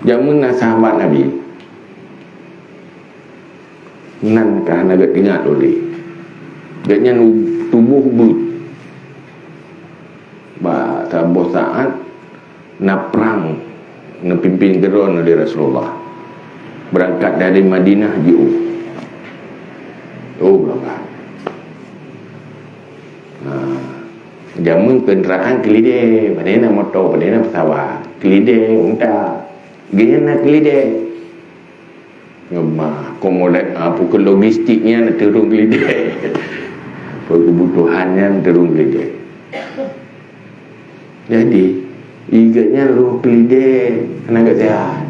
Zaman sahabat Nabi nan kan agak ingat oleh dia tubuh but ba tabuh saat nak perang nak pimpin geron oleh Rasulullah berangkat dari Madinah jauh berapa zaman kenderaan kelide mana motor mana pesawat kelide unta gaya nak kelide nyoma komodat pukul logistiknya nak turun kelide kebutuhannya turun kelide jadi igatnya lu kelide kena agak sehat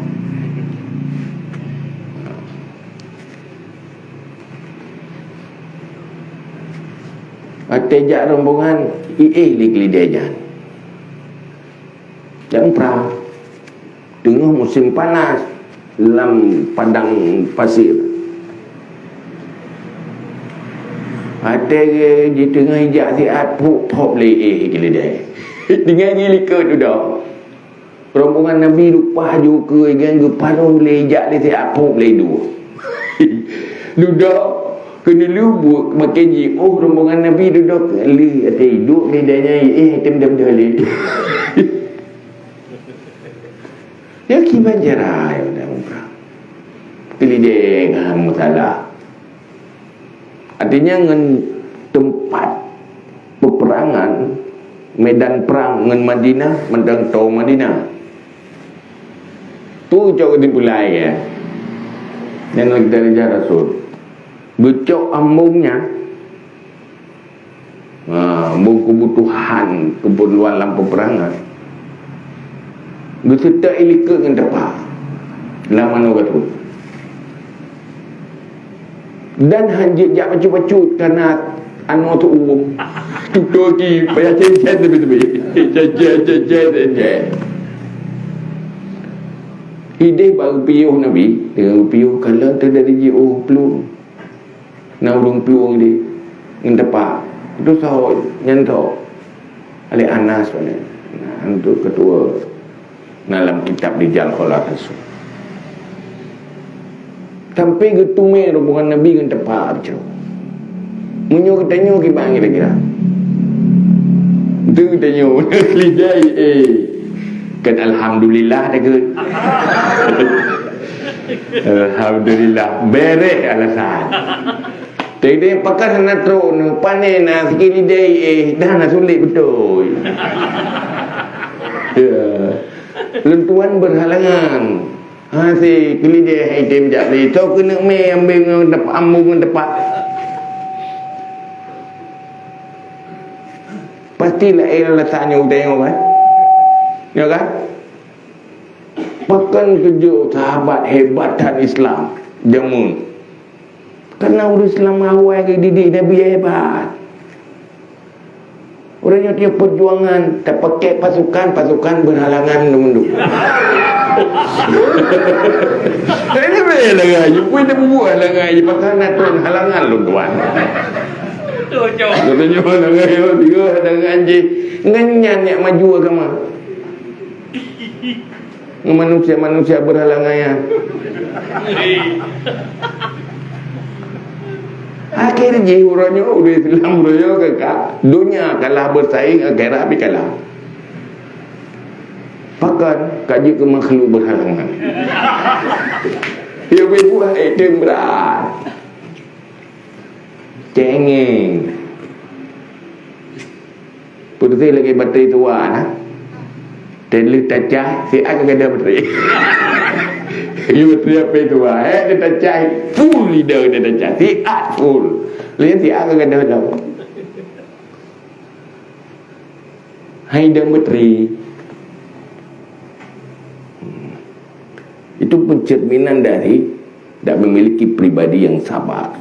tejak rombongan di kelide aja jangan perang tengah musim panas dalam padang pasir ada di tengah hijak siat pop le kelide dengan ngilika tu dah rombongan Nabi lupa juga dengan geparon le hijak le siat pop le dua duduk kena lubuk makan ji rombongan Nabi duduk li ada hidup lidahnya tem-tem dah le ya kiban jarai dah umrah kelideng masalah artinya ngan tempat peperangan medan perang ngan Madinah mendang tau Madinah tu jauh dimulai ya yang lagi dari Rasul becok ambungnya ambung kebutuhan keperluan dalam peperangan berserta ilika dengan dapat dalam mana kata dan hanjit jak pacu-pacu karena anu tu umum tutup lagi payah cecet tepi-tepi cecet ide baru piuh Nabi dengan piuh kalau tu dari jiuh pelung na urung piuh dia dengan dapat itu sahut nyantok oleh Anas untuk ketua dalam kitab Rijal Khalaf Rasul sampai getumai rombongan Nabi dengan tepat macam menyuruh tanya gimana kira-kira tu tanya lidai kan Alhamdulillah dah ke Alhamdulillah berek alasan tadi pakar nak tron panen nak sikit lidai dah nak sulit betul lentuan berhalangan si kelidih item jak ni so kena ambil dapat ambung dapat pastilah alasannya tengok kan ya kan bahkan kerja sahabat hebatan Islam jamun karena urus Islam awal ke didik Nabi hebat orangnya dia perjuangan tak pakai pasukan berhalangan menunduk ini bela lagi pun dia buat lagi pakai nak turun halangan lu tuan tu halangan dia halangan je ngenyan yang maju agama manusia berhalangan ya akhirnya jihurannya udah Islam raya kakak dunia kalah bersaing akhirat habis kalah pakan kaji ke makhluk berhalangan dia buat item berat cengeng putih lagi bateri tua nah dan tacah si akan ada bateri you bateri apa tua dia tacah full leader dia tacah si full lihat si akan ada dah hai dan bateri itu pencerminan dari tak memiliki pribadi yang sabar